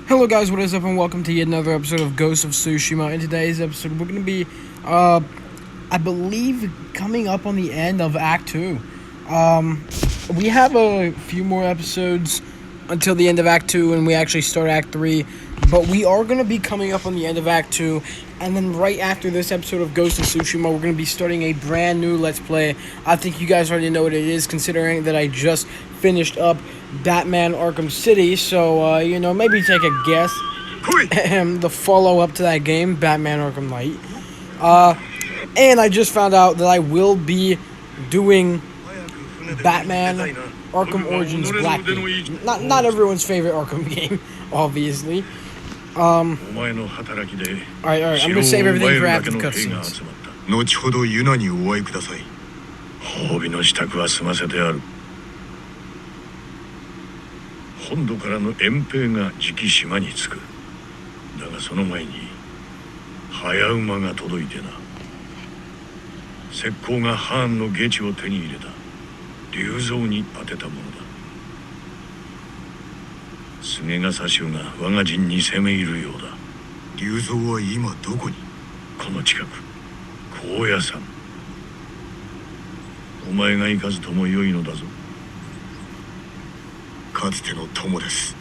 Hello guys, what is up and welcome to yet another episode of Ghost of Tsushima. In today's episode, we're going to be, I believe, coming up on the end of Act 2. We have a few more episodes until the end of Act 2 and we actually start Act 3. But we are going to be coming up on the end of Act 2. And then right after this episode of Ghost of Tsushima, we're going to be starting a brand new Let's Play. I think you guys already know what it is, considering that I just finished up Batman Arkham City. So, maybe take a guess. The follow-up to that game, Batman Arkham Knight. And I just found out that I will be doing Batman Arkham Origins Blackgate. Not everyone's favorite Arkham game, obviously. Alright, I'm gonna save everything for after the cutscenes. 後ほどユナにお会いください。褒美の支度は済ませてある。本土からの遠兵が次期島に着く。だがその前に早馬が届いてな。石膏がハーンの下地を手に入れた。竜蔵に当てたものだ。菅笠衆が我が陣に攻め入るようだ。竜蔵は今どこに？この近く。高野山。お前が行かずともよいのだぞ。かつての友です。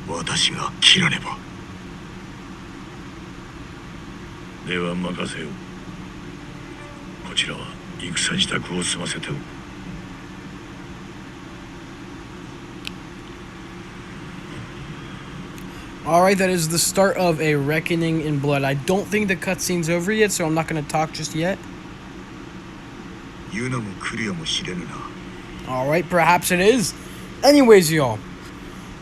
私が切らねば。では任せよう。こちらは戦支度を済ませておく。Alright, that is the start of a Reckoning in Blood. I don't think the cutscene's over yet, so I'm not going to talk just yet. Alright, perhaps it is. Anyways, y'all,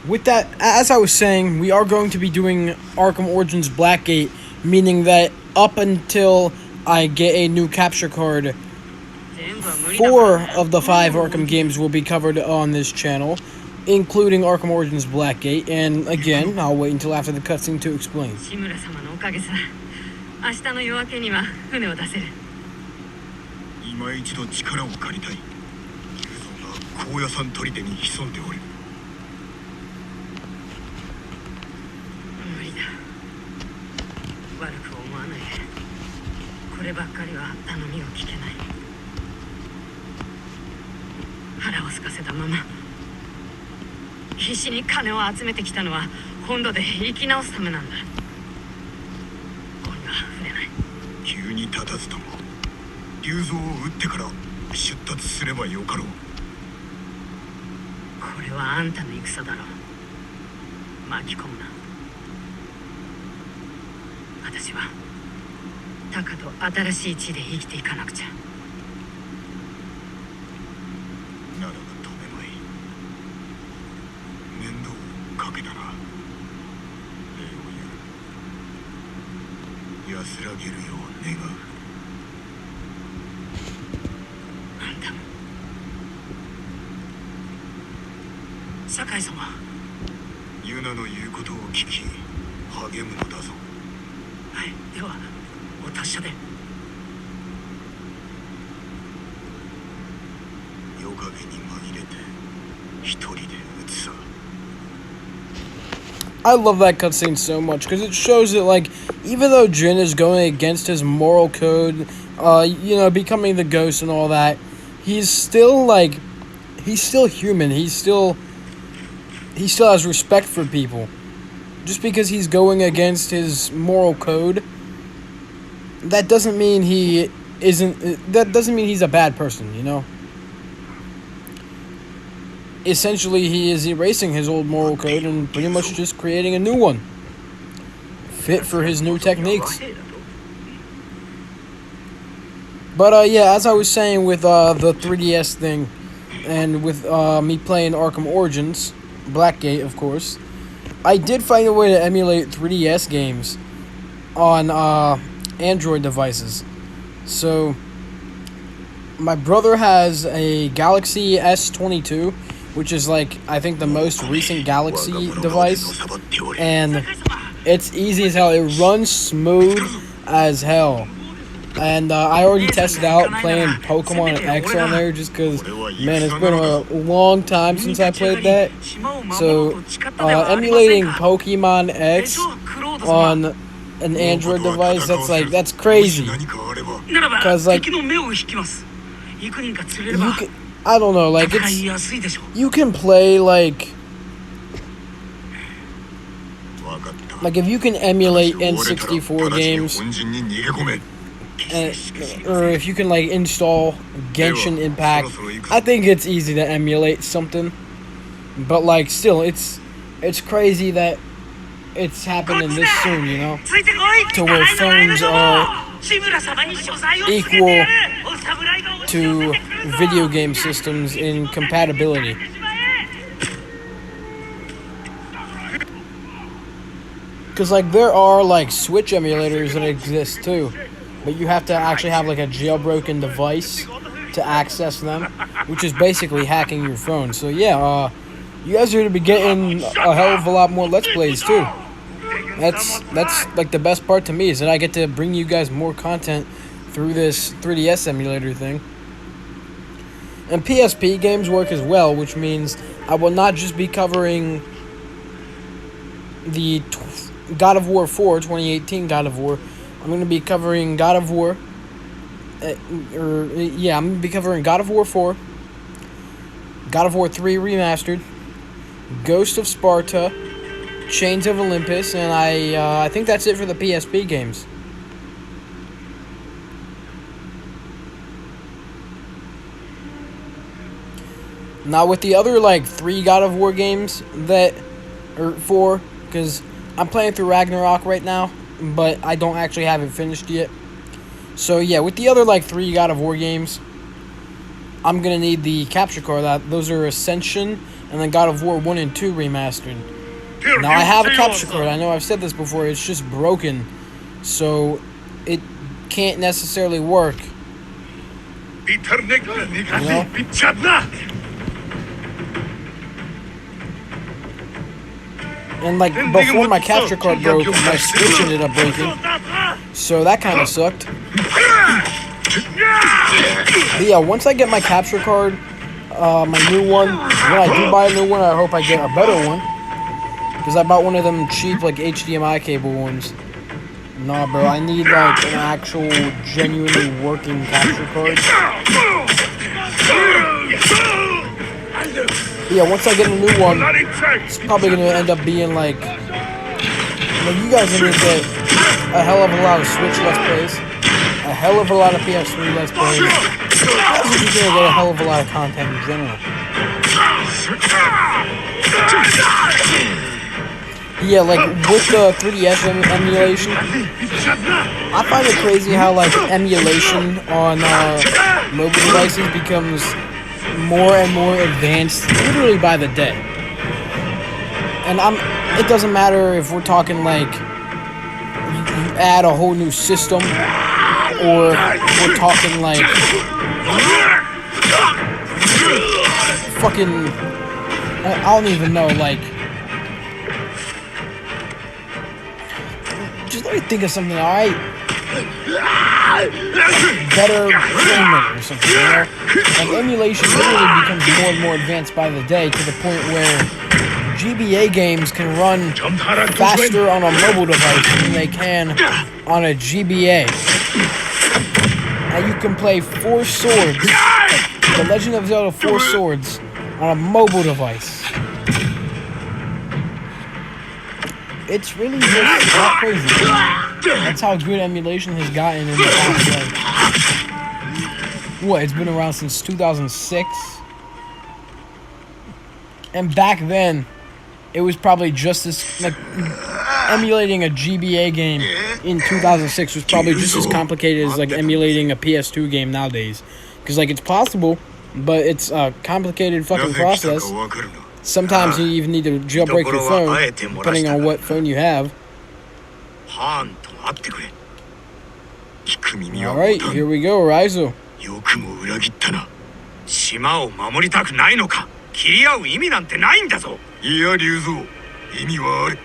with that, as I was saying, we are going to be doing Arkham Origins Blackgate, meaning that up until I get a new capture card, 4 of the 5 Arkham games will be covered on this channel, including Arkham Origins Blackgate, and again, I'll wait until after the cutscene to explain. He 必死に金を集めてきたのは本土で生き直すためなんだ。俺が触れない。急に立たずとも竜蔵を撃ってから出立すればよかろう。これはあんたの戦だろう。巻き込むな。私はタカと新しい地で生きていかなくちゃ。ならば止めまい。面倒をかけたな。礼を言う。安らげるよう願う。あんたも。酒井様。ユナの言うことを聞き励むのだぞ。はい、ではお達者で。夜影に紛れて一人で撃つさ。I love that cutscene so much because it shows that, like, even though Jin is going against his moral code, becoming the ghost and all that, he's still human. He still has respect for people. Just because he's going against his moral code, that doesn't mean he's a bad person, you know? Essentially, he is erasing his old moral code and pretty much just creating a new one, fit for his new techniques. But yeah, as I was saying with the 3DS thing, and with me playing Arkham Origins, Blackgate, of course, I did find a way to emulate 3DS games on Android devices. So, my brother has a Galaxy S22, which is, like, I think the most recent Galaxy device, and it's easy as hell. It runs smooth as hell. And I already tested out playing Pokemon X on there just because, man, it's been a long time since I played that. So, emulating Pokemon X on an Android device, that's crazy. Because, like, you can, I don't know, like, you can play, like, if you can emulate N64 games, or if you can like install Genshin Impact, I think it's easy to emulate something. But like still, it's crazy that it's happening this soon, you know, to where phones are equal to video game systems in compatibility. Because like there are like Switch emulators that exist too, but you have to actually have like a jailbroken device to access them, which is basically hacking your phone. So yeah, you guys are going to be getting a hell of a lot more Let's Plays too. That's like the best part to me, is that I get to bring you guys more content through this 3DS emulator thing. And PSP games work as well, which means I will not just be covering the God of War 4, 2018 God of War. I'm going to be covering God of War. I'm going to be covering God of War 4, God of War 3 Remastered, Ghost of Sparta, Chains of Olympus, and I think that's it for the PSP games. Now with the other like 3 God of War games or 4, because I'm playing through Ragnarok right now, but I don't actually have it finished yet. So yeah, with the other like 3 God of War games, I'm gonna need the capture card. Those are Ascension and then God of War 1 and 2 Remastered. Now I have a capture card. I know I've said this before. It's just broken, so it can't necessarily work. You know? And like before my capture card broke, my Switch ended up breaking, so that kind of sucked. But yeah, once I get my capture card, my new one, when I do buy a new one, I hope I get a better one, because I bought one of them cheap like HDMI cable ones. Nah, bro, I need like an actual, genuinely working capture card. Yeah, once I get a new one, it's probably going to end up being like you guys are going to get a hell of a lot of Switch Let's Plays, a hell of a lot of PS3 Let's Plays. You're going to get a hell of a lot of content in general. Yeah, like with the 3DS emulation, I find it crazy how like emulation on mobile devices becomes more and more advanced literally by the day. And it doesn't matter if we're talking like you add a whole new system, or we're talking like fucking, I don't even know, like, just let me think of something, alright? Better frame rate or something, you know? Like, emulation literally becomes more and more advanced by the day, to the point where GBA games can run faster on a mobile device than they can on a GBA. And you can play 4 Swords, The Legend of Zelda 4 Swords, on a mobile device. It's really just that crazy. That's how good emulation has gotten in the past, like, what, it's been around since 2006? And back then, it was probably just as, like, emulating a GBA game in 2006 was probably just as complicated as, like, emulating a PS2 game nowadays. Because, like, it's possible, but it's a complicated fucking process. Sometimes you even need to jailbreak your phone, depending on what phone you have. Alright, here we go, Raizo. 島を守りたくないのか。切り合う意味なんてないんだぞ。いや、龍蔵、意味はある。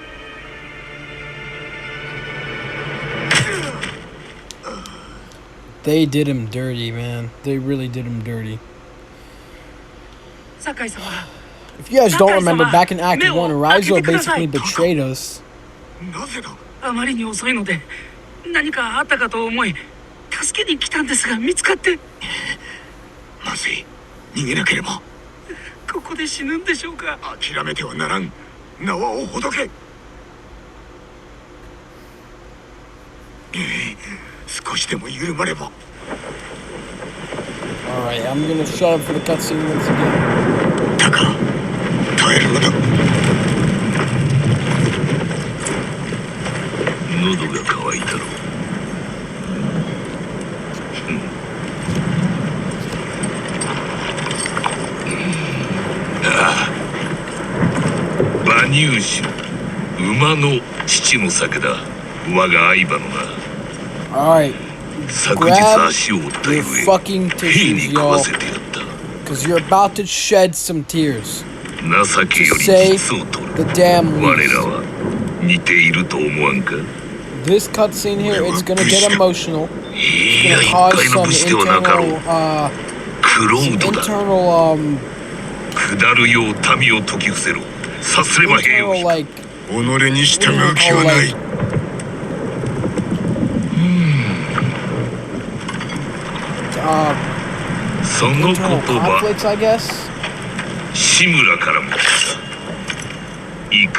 They did him dirty, man. They really did him dirty. 酒井様 If you guys don't remember, back in Act 1, Meo, Raizo akite basically kudasai. betrayed us. なぜだ。あまりに遅いので何かあったかと思い助けに来たんですが見つかってまずい。逃げなければ。ここで死ぬんでしょうか。諦めてはならん。縄をほどけ。少しでも緩まれば。 Alright, I'm gonna shut up for the cutscene once again. だから耐えるのだ。喉が渇いたろ。ああ、馬乳酒、馬の父の酒だ。我が相場のな。 Alright, 昨日 grab 足を折った your ゆえ fucking 兵に tissues, 食わ y'all. せてやった。 Because you're about to shed some tears. 情けよ To り say 実を取る。 the damn 我ら least. は似ていると思わんか。 This cutscene here, it's gonna get emotional. い It's や gonna 一 cause 介の some 武士ではなかろう。 internal, クロ some ードだ。 internal, 下るよう民を解き伏せろ。さすれば兵を internal, 引く。 like, 己に従う気はない。 その言 internal 葉、 conflicts, I guess. 志村からも来た。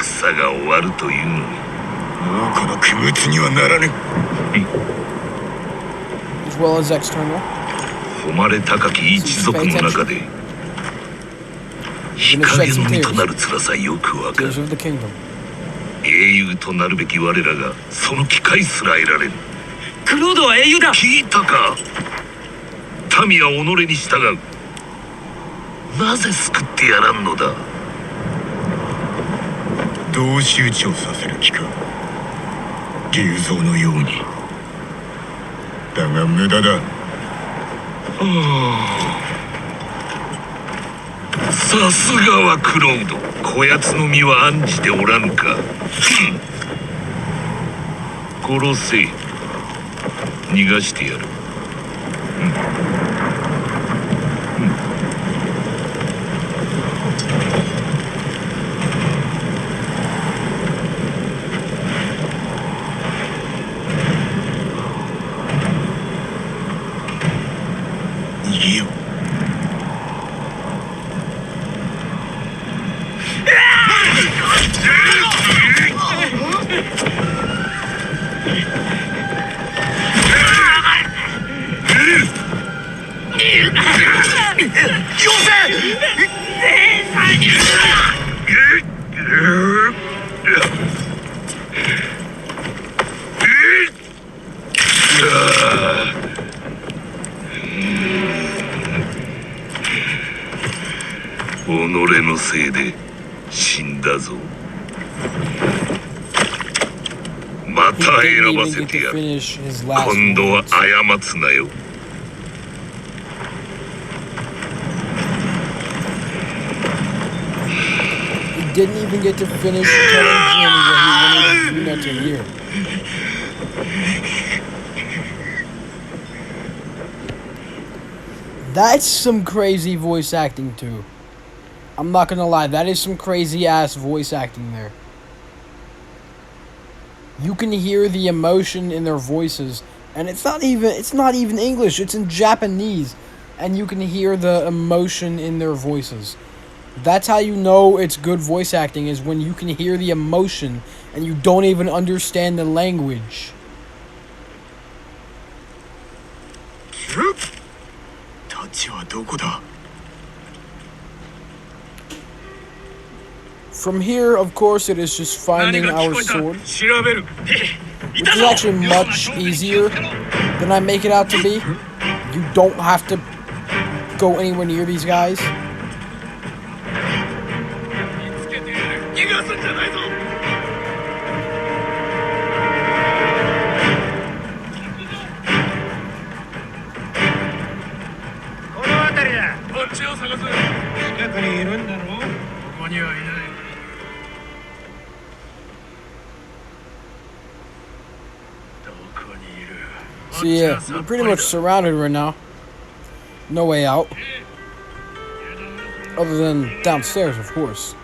戦が終わるというのに。もうこの区別にはならぬ。 As well as external. 誉れ高き一族の中で日陰の身となる辛さよくわかる。 Tears of the Kingdom. 英雄となるべき我らがその機会すら得られぬ。クロードは英雄だ。聞いたか。民は己に従う。なぜ救ってやらんのだ。どう集中させる気か。竜蔵のように。だが無駄だ。さすがはクロード。こやつの身は案じておらぬか。殺せ。逃がしてやる。逃げよ。己のせいで死んだぞ。ま He た didn't 選ば even せ get て to やる。 finish his last 今度は words. 過つなよ。 He didn't even get to finish telling Jimmy what he wanted Yuna to hear. That's some crazy voice acting too. I'm not gonna lie, that is some crazy ass voice acting there. You can hear the emotion in their voices, and it's not even English, it's in Japanese, and you can hear the emotion in their voices. That's how you know it's good voice acting, is when you can hear the emotion and you don't even understand the language. たちはどこだ。 From here, of course, it is just finding our sword, 調べる。 which is actually much easier than I make it out to be. You don't have to go anywhere near these guys. 逃がすんじゃないぞ。 この辺りだ。こっちを探す。近くにいるんだろう。ここにはいない。どこにいる。So yeah, we're pretty much surrounded right now. No way out. Other than downstairs, of course.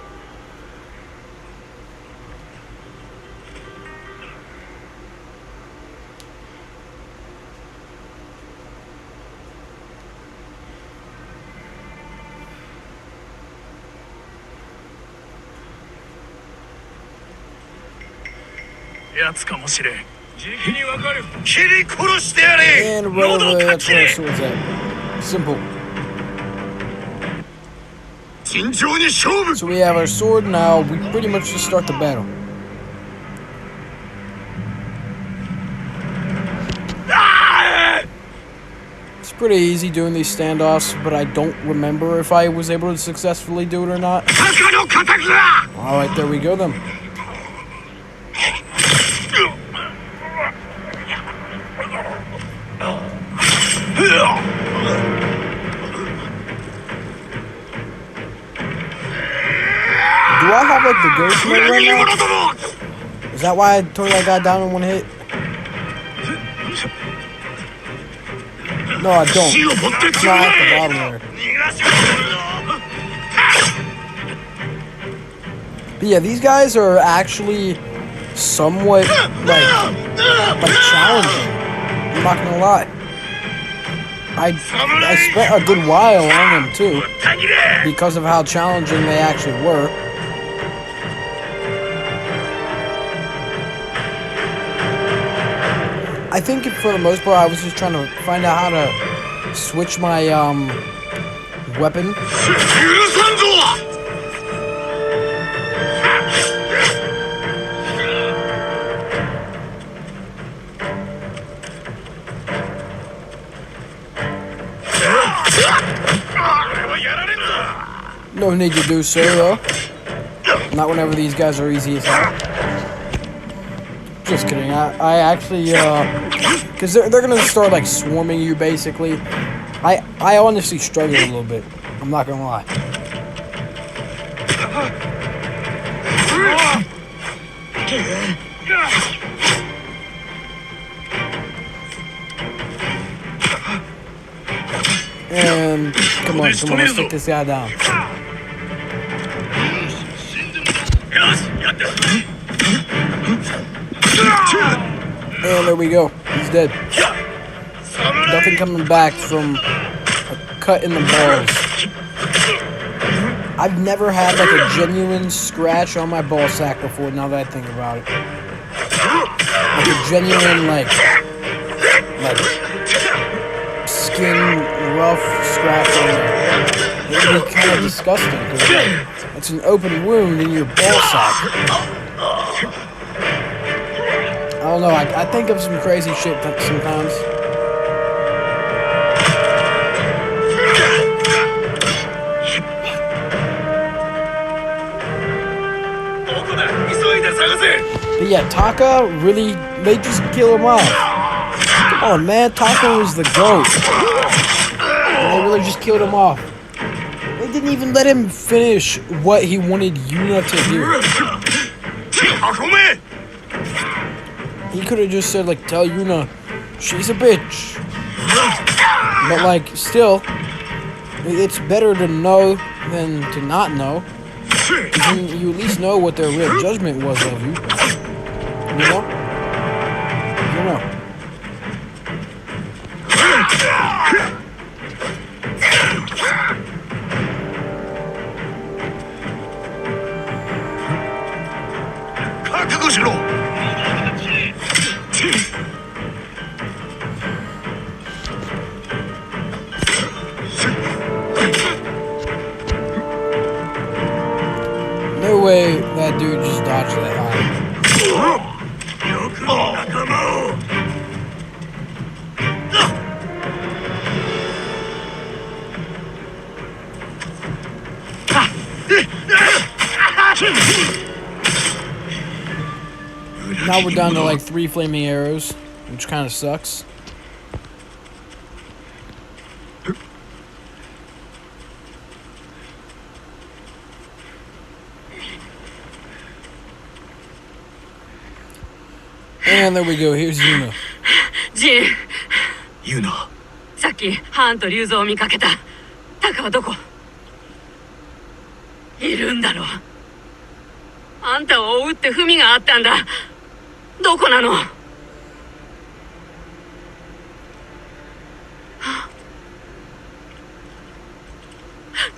And right over there, that's where our sword's at. Simple. So we have our sword now. We pretty much just start the battle. It's pretty easy doing these standoffs, but I don't remember if I was able to successfully do it or not. Alright, there we go then. Do I have like the ghost mode right now? Is that why I totally got down in one hit? No, I don't. It's not at the bottom there. But yeah, these guys are actually somewhat like challenging. I'm not gonna lie. I spent a good while on them too, because of how challenging they actually were. I think for the most part I was just trying to find out how to switch my weapon. No need to do so though. Not whenever these guys are easy as hell. Just kidding. I actually, because they're gonna start like swarming you basically. I honestly struggle a little bit. I'm not gonna lie. And come on, let's take this guy down. And there we go. He's dead. Nothing coming back from a cut in the balls. I've never had like a genuine scratch on my ball sack before, now that I think about it. Like a genuine like skin rough scratch on there. It would be kind of disgusting because like, it's an open wound in your ball sack. I don't know, I think of some crazy shit sometimes. But yeah, Taka really, they just kill him off. Come on, man, Taka was the GOAT. And they really just killed him off. They didn't even let him finish what he wanted Yuna to do. He could have just said, like, tell Yuna, she's a bitch. But, like, still, it's better to know than to not know. Because then you at least know what their real judgment was of you. You know? You know. No way that dude just dodged that high. Now we're down to like 3 flaming arrows, which kind of sucks. And there we go, here's Yuna. Jin, 言うな。さっきハンと龍蔵を見かけた。タカはどこ？いるんだろう。あんたを追うって文があったんだ。どこなの？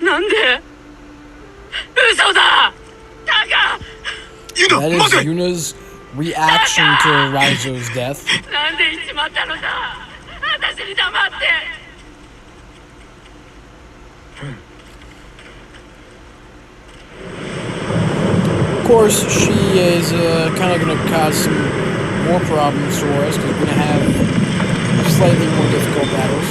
なんで？嘘だ！タカ！ That is Yuna's reaction to Raizo's death. なんで行っちまったのさ。私に黙って。Of course, she is kind of going to cause some more problems for us because we're going to have slightly more difficult battles.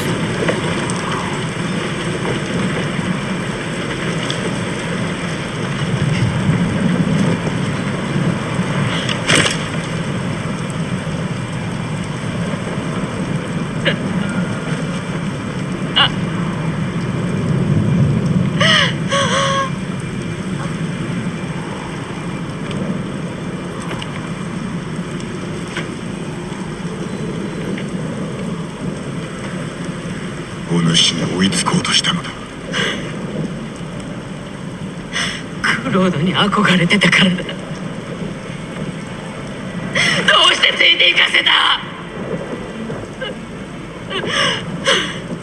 クロードに憧れてたからだ。どうしてついて行かせた？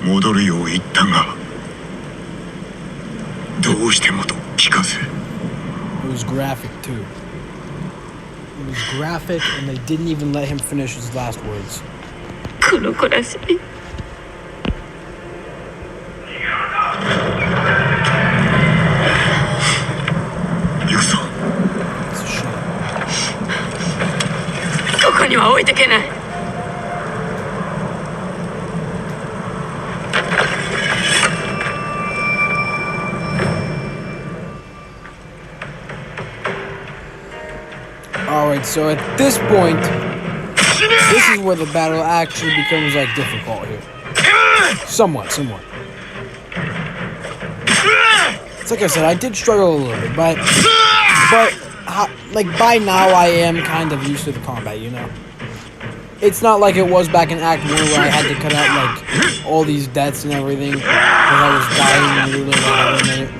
戻るよう言ったが、どうしてもと聞かせ。It was graphic too. It was graphic, and they didn't even let him finish his last words. この子らしい。ここには置いてけない。Alright, so at this point, this is where the battle actually becomes like difficult here. Somewhat. It's like I said, I did struggle a little bit, but like by now I am kind of used to the combat, you know? It's not like it was back in Act 1 where I had to cut out like all these deaths and everything because I was dying literally like every minute.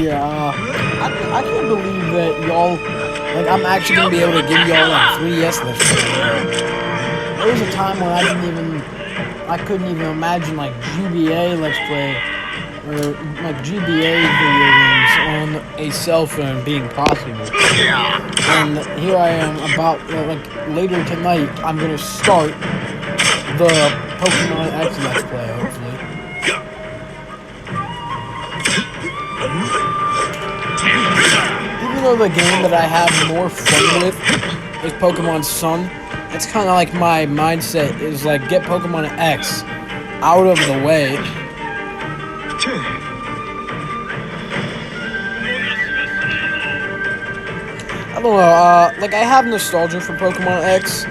Yeah, I can't believe that y'all, like, I'm actually gonna be able to give y'all like 3DS Let's Play. There was a time when I couldn't even imagine like GBA Let's Play or like GBA video games on a cell phone being possible. And here I am about, like, later tonight, I'm gonna start the Pokemon X Let's Play, hopefully. Even though the game that I have more fun with is Pokemon Sun, it's kind of like my mindset is like, get Pokemon X out of the way. I don't know, like, I have nostalgia for Pokemon X,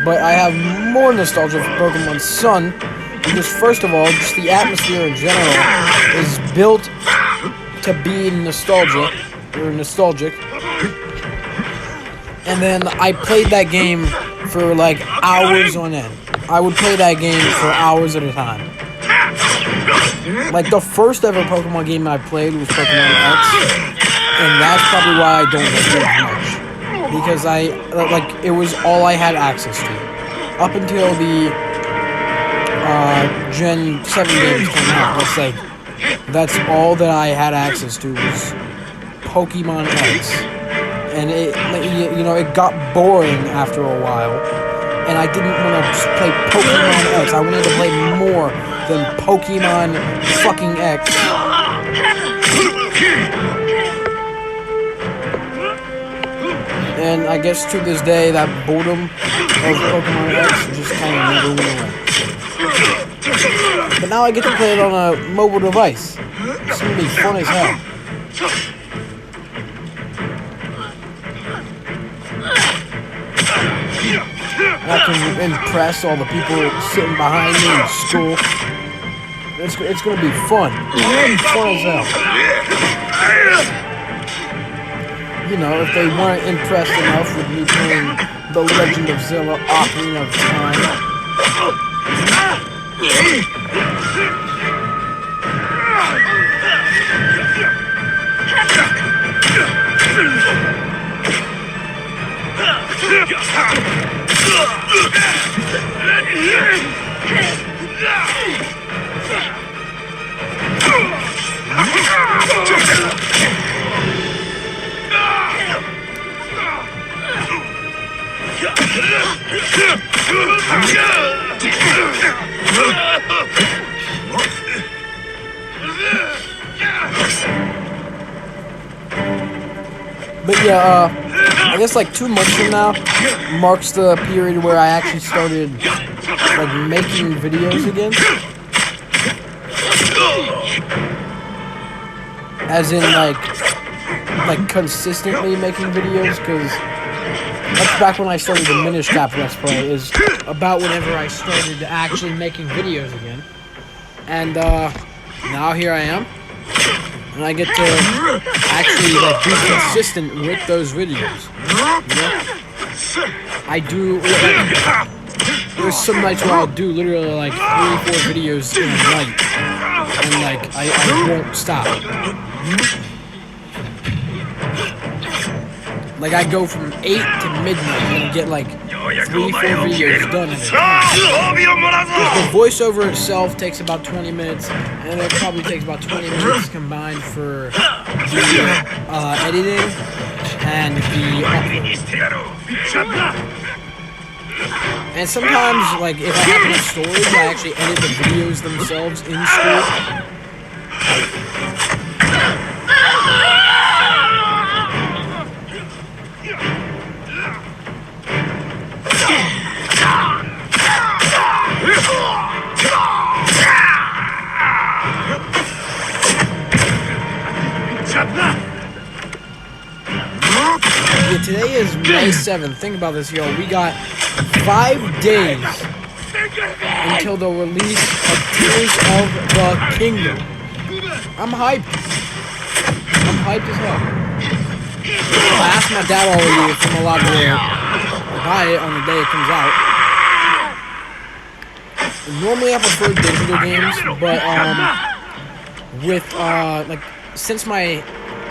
but I have more nostalgia for Pokemon Sun, because first of all, just the atmosphere in general is built to be nostalgic, and then I played that game for like hours on end. I would play that game for hours at a time. Like, the first ever Pokemon game I played was Pokemon X, and that's probably why I don't like it as much, because it was all I had access to up until the Gen 7 games came out. That's all that I had access to was Pokemon X, and it got boring after a while, and I didn't want to just play Pokemon X. I wanted to play more than Pokemon fucking X. And I guess to this day, that boredom of Pokemon X just kind of never went away. But now I get to play it on a mobile device. It's gonna be fun as hell. And I can impress all the people sitting behind me in school. It's gonna be fun. Fun as hell. You know, if they weren't impressed enough with me playing The Legend of Zelda Ocarina of Time. But yeah, I guess like 2 months from now marks the period where I actually started like making videos again. As in like consistently making videos, because that's back when I started the Minish Cap Let's Play, is about whenever I started actually making videos again. And now here I am. And I get to actually like be consistent with those videos. You know? I do like, there's some nights where I'll do literally like 3 or 4 videos in a night, and like I won't stop. Like I go from 8 to midnight and get like 3 or 4 videos done in a time. The voiceover itself takes about 20 minutes, and it probably takes about 20 minutes combined for the editing and the upload. And sometimes, like, if I have enough storage, I actually edit the videos themselves in school. Yeah, today is May 7th. Think about this, yo. We got 5 days until the release of Tears of the Kingdom. I'm hyped. I'm hyped as hell. I asked my dad already if I'm allowed to buy it on the day it comes out. Normally I prefer digital games, but with like since my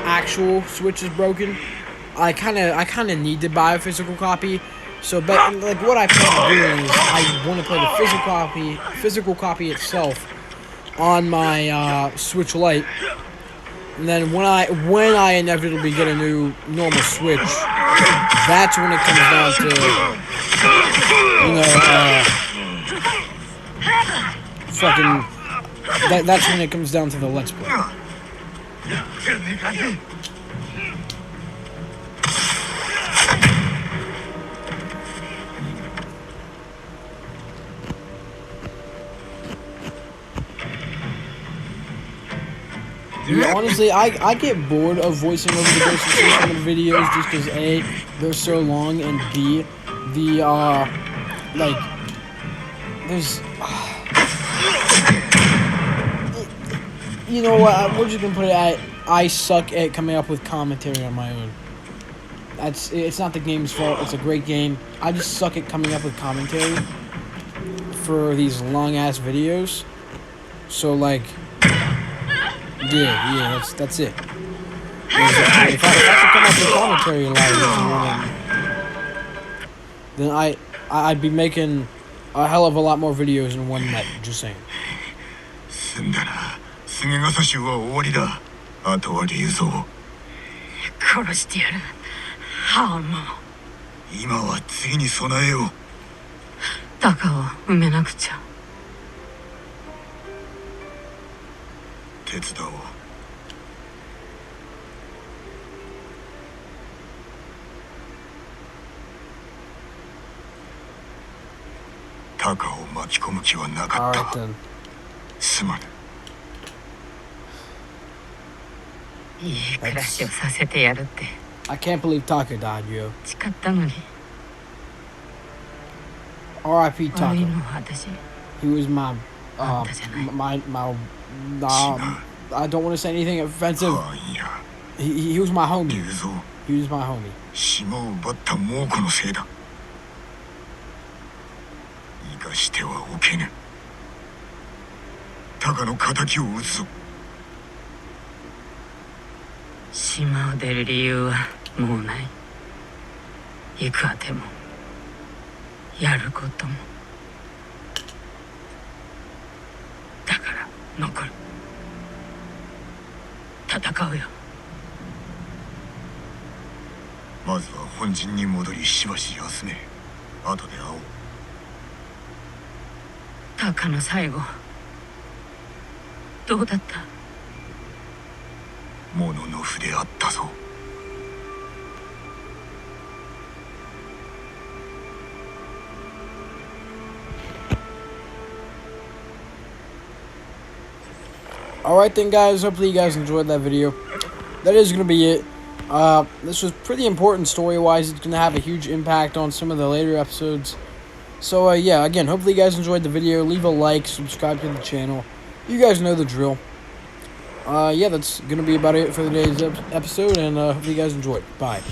actual Switch is broken, I kind of need to buy a physical copy. So, but like what I plan on doing is I want to play the physical copy itself on my Switch Lite, and then when I inevitably get a new normal Switch, that's when it comes down to, you know, fucking. That's when it comes down to the Let's Play. Yeah, honestly, I get bored of voicing over the Ghost of Tsushima videos just because A, they're so long, and B, the, like, there's, you know what, we're just gonna put it I suck at coming up with commentary on my own. It's not the game's fault, it's a great game. I just suck at coming up with commentary for these long-ass videos. So, like, yeah, that's it. If I could come up with commentary live, then I'd be making a hell of a lot more videos in one night. Just saying. 殺してやる。はあ、もう。今は次に備えよう。タカを埋めなくちゃ。手伝おう。タカを巻き込む気はなかった。すまぬ。いい暮らしをさせてやるって。 I can't believe Taka died, yo. 誓ったのに。R.I.P. 悪い Taco. のは私。 He was my, あんたじゃない。 I don't want to say anything offensive. あいや He was my 竜 homie. 蔵 He was my homie. 島を奪った猛虎のせいだ生かしてはおけぬタカの敵を討つぞ島を出る理由はもうない。行くあてもやることも。だから残る。戦うよ。まずは本陣に戻りしばし休め後で会おうタカの最後どうだった？物の筆あったぞ Alright then, guys, hopefully you guys enjoyed that video. That is going to be it. This was pretty important story-wise. It's going to have a huge impact on some of the later episodes. So, yeah, again, hopefully you guys enjoyed the video. Leave a like, subscribe to the channel. You guys know the drill. Yeah, that's going to be about it for today's episode, and hopefully you guys enjoyed. Bye.